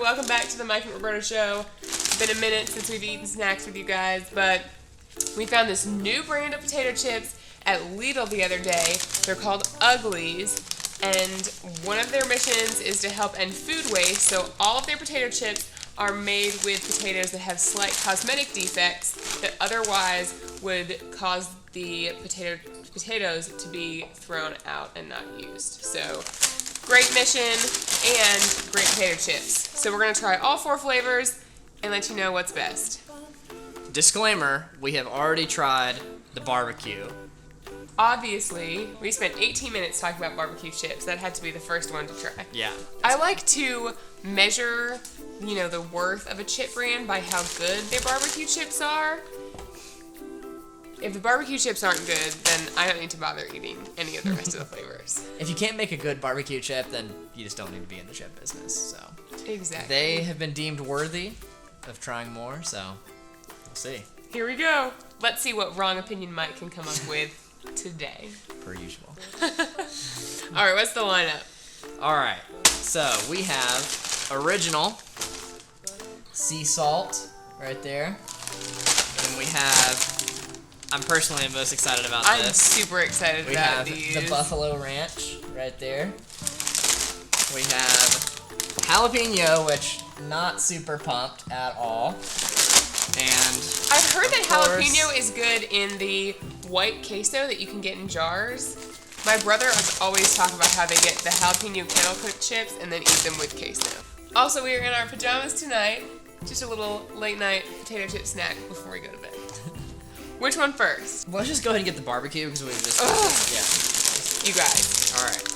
welcome back to the Mike and Roberta show. It's been a minute since we've eaten snacks with you guys, but we found this new brand of potato chips at Lidl the other day. They're called Uglies, and one of their missions is to help end food waste, so all of their potato chips are made with potatoes that have slight cosmetic defects that otherwise would cause the potatoes to be thrown out and not used. So, great mission and great potato chips. So we're going to try all 4 flavors and let you know what's best. Disclaimer, we have already tried the barbecue. Obviously, we spent 18 minutes talking about barbecue chips. That had to be the first one to try. Yeah. I like to measure, the worth of a chip brand by how good their barbecue chips are. If the barbecue chips aren't good, then I don't need to bother eating any of the rest of the flavors. If you can't make a good barbecue chip, then you just don't need to be in the chip business. So Exactly. they have been deemed worthy of trying more, so we'll see. Here we go. Let's see what wrong opinion Mike can come up with today. Per usual. All right, what's the lineup? All right, so we have original sea salt right there. And we have, I'm personally most excited about I'm this. super excited We about have these. the Buffalo Ranch right there. We have jalapeno, which not super pumped at all. And I've heard that of course, jalapeno is good in the white queso that you can get in jars. My brother always talk about how they get the jalapeno kettle cooked chips and then eat them with queso. Also, we are in our pajamas tonight. Just a little late night potato chip snack before we go to bed. Which one first? Let's just go ahead and get the barbecue because we just yeah. You guys. All right.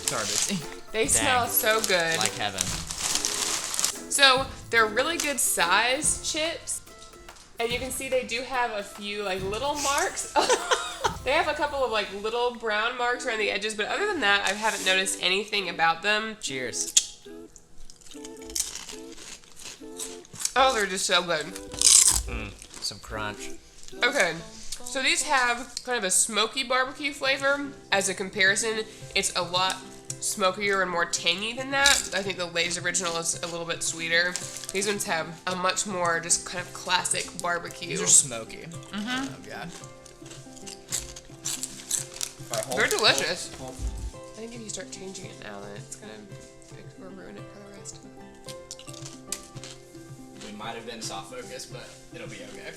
Sorry, Bitsy. They smell so good. Like heaven. So they're really good size chips, and you can see they do have a few little marks. They have a couple of little brown marks around the edges, but other than that, I haven't noticed anything about them. Cheers. Oh, they're just so good. Some crunch. Okay, so these have kind of a smoky barbecue flavor. As a comparison, it's a lot smokier and more tangy than that. I think the Lay's original is a little bit sweeter. These ones have a much more just kind of classic barbecue. These are smoky. Mm-hmm. Oh, God. They're delicious. I think if you start changing it now, then it's gonna ruin it for the rest. We might have been soft focus, but it'll be okay.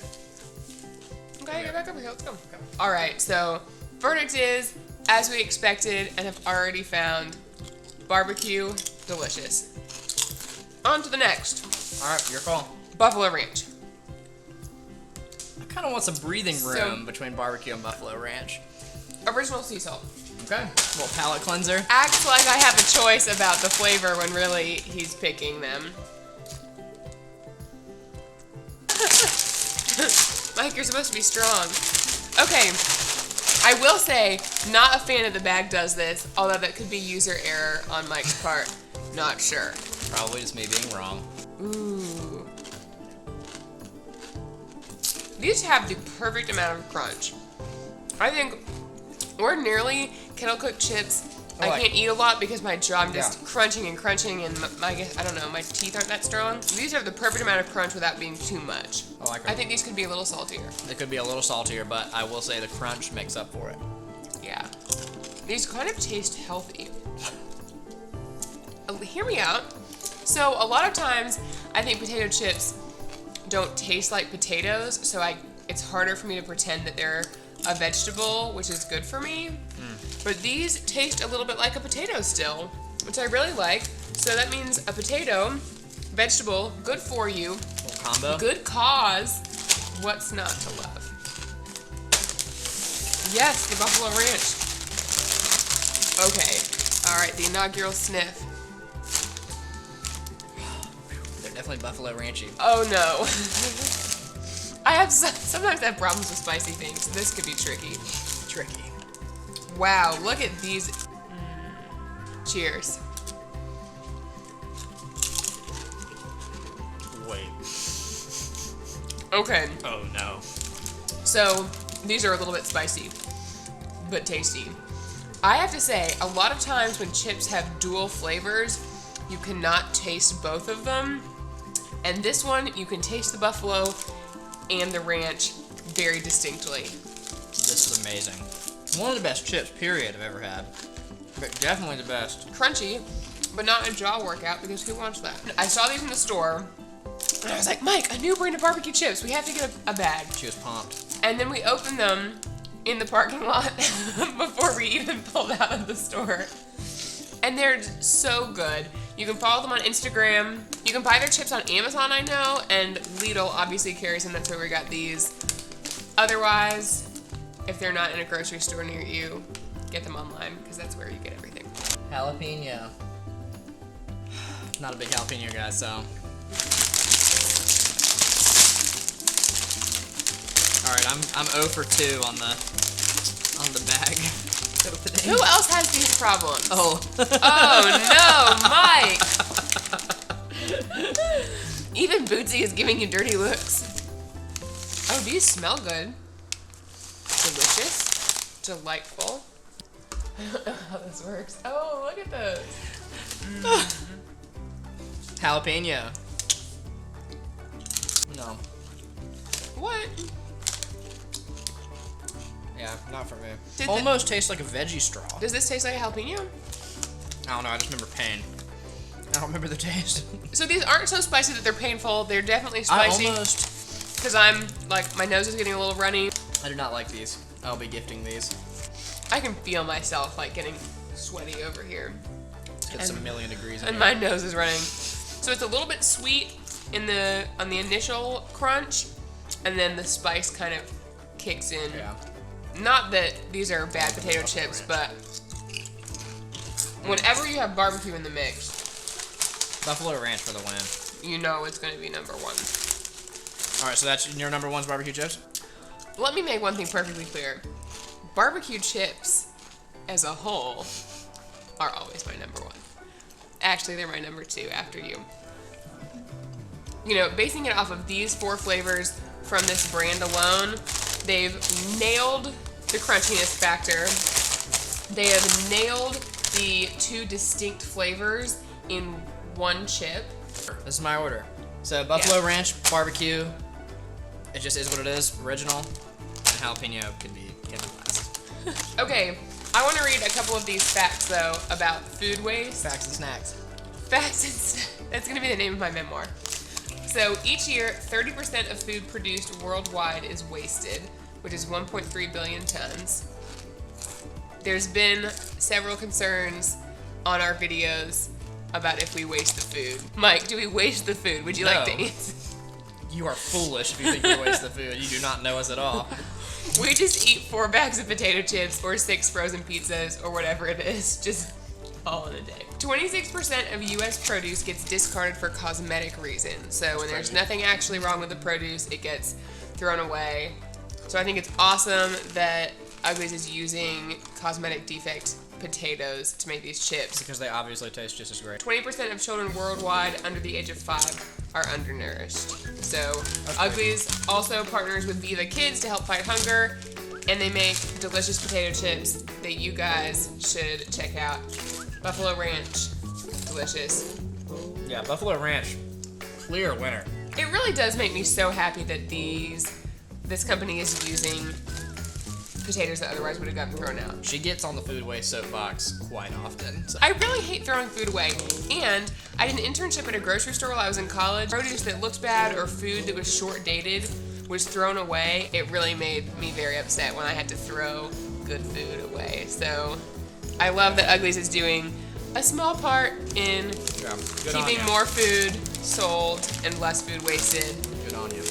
Okay, get back over here. Let's go. Okay. All right. So, verdict is, as we expected, and have already found, barbecue delicious. On to the next. All right, your call. Buffalo Ranch. I kind of want some breathing room between barbecue and Buffalo Ranch. Original sea salt. Okay. A little palate cleanser. Acts like I have a choice about the flavor when really he's picking them. Mike, you're supposed to be strong. Okay, I will say, not a fan of the bag does this, although that could be user error on Mike's part. Not sure. Probably just me being wrong. Ooh. These have the perfect amount of crunch. I think ordinarily kettle cooked chips I can't eat a lot because my jaw, I'm just crunching and my teeth aren't that strong. These have the perfect amount of crunch without being too much. I like them. I think these could be a little saltier. They could be a little saltier, but I will say the crunch makes up for it. Yeah. These kind of taste healthy. Hear me out. So a lot of times I think potato chips don't taste like potatoes, so it's harder for me to pretend that they're a vegetable, which is good for me. But these taste a little bit like a potato still, which I really like. So that means a potato, vegetable, good for you, Little combo. good cause. What's not to love? Yes, the Buffalo Ranch. Okay, all right, the inaugural sniff. They're definitely Buffalo Ranchy. Oh no. Sometimes I have problems with spicy things, so this could be tricky. Tricky. Wow, look at these. Cheers. Wait. Okay, Oh no. so these are a little bit spicy, but tasty. I have to say, a lot of times when chips have dual flavors, you cannot taste both of them. And this one, you can taste the buffalo and the ranch very distinctly. This is amazing. One of the best chips, period, I've ever had. But definitely the best. Crunchy, but not a jaw workout, because who wants that? I saw these in the store, and I was like, Mike, a new brand of barbecue chips. We have to get a bag. She was pumped. And then we opened them in the parking lot before we even pulled out of the store. And they're so good. You can follow them on Instagram. You can buy their chips on Amazon, I know, and Lidl obviously carries them. That's where we got these. Otherwise, if they're not in a grocery store near you, get them online, because that's where you get everything. Jalapeno. Not a big jalapeno guy, so. Alright, I'm 0 for 2 on the bag. Who else has these problems? Oh. Oh no, Mike! Even Bootsy is giving you dirty looks. Oh, these smell good. Delicious. Delightful. I don't know how this works. Oh, look at those. Jalapeno. No. What? Yeah, not for me. Did Almost tastes like a veggie straw. Does this taste like a jalapeno? I don't know, I just remember pain. I don't remember the taste. So these aren't so spicy that they're painful. They're definitely spicy. Because I'm, like, my nose is getting a little runny. I do not like these. I'll be gifting these. I can feel myself, like, getting sweaty over here. It's a million degrees in And here. my nose is running. So it's a little bit sweet on the initial crunch, and then the spice kind of kicks in. Yeah. Not that these are bad potato chips, but whenever you have barbecue in the mix, Buffalo Ranch for the win. you know it's going to be number one. Alright, so that's your number one's barbecue chips? Let me make one thing perfectly clear. Barbecue chips, as a whole, are always my number one. Actually, they're my number 2 after you. You know, basing it off of these 4 flavors from this brand alone, they've nailed the crunchiness factor. They have nailed the 2 distinct flavors in one chip. This is my order. So Buffalo Ranch barbecue. It just is what it is. Original. And jalapeno can be last. Okay, I want to read a couple of these facts though about food waste. Facts and snacks. Facts and that's gonna be the name of my memoir. So each year, 30% of food produced worldwide is wasted, which is 1.3 billion tons. There's been several concerns on our videos about if we waste the food. Mike, do we waste the food? Would you like to No. answer? You are foolish if you think you waste the food. You do not know us at all. We just eat 4 bags of potato chips or 6 frozen pizzas or whatever it is, just all in a day. 26% of U.S. produce gets discarded for cosmetic reasons. So when there's nothing actually wrong with the produce, it gets thrown away. So I think it's awesome that Uglies is using cosmetic defect potatoes to make these chips. Because they obviously taste just as great. 20% of children worldwide under the age of 5 are undernourished. So Uglies also partners with Viva Kids to help fight hunger, and they make delicious potato chips that you guys should check out. Buffalo Ranch, delicious. Yeah, Buffalo Ranch, clear winner. It really does make me so happy that this company is using potatoes that otherwise would have gotten thrown out. She gets on the food waste soapbox quite often. So. I really hate throwing food away, and I did an internship at a grocery store while I was in college. Produce that looked bad or food that was short dated was thrown away. It really made me very upset when I had to throw good food away. So I love that Uglies is doing a small part in keeping more food sold and less food wasted. Good on you.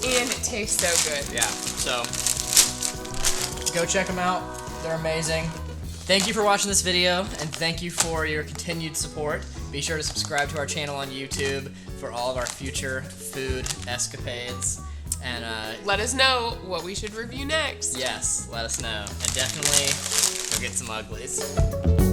And it tastes so good. Yeah, so go check them out. They're amazing. Thank you for watching this video, and thank you for your continued support. Be sure to subscribe to our channel on YouTube for all of our future food escapades. And let us know what we should review next. yes, let us know. And definitely go get some Uglies.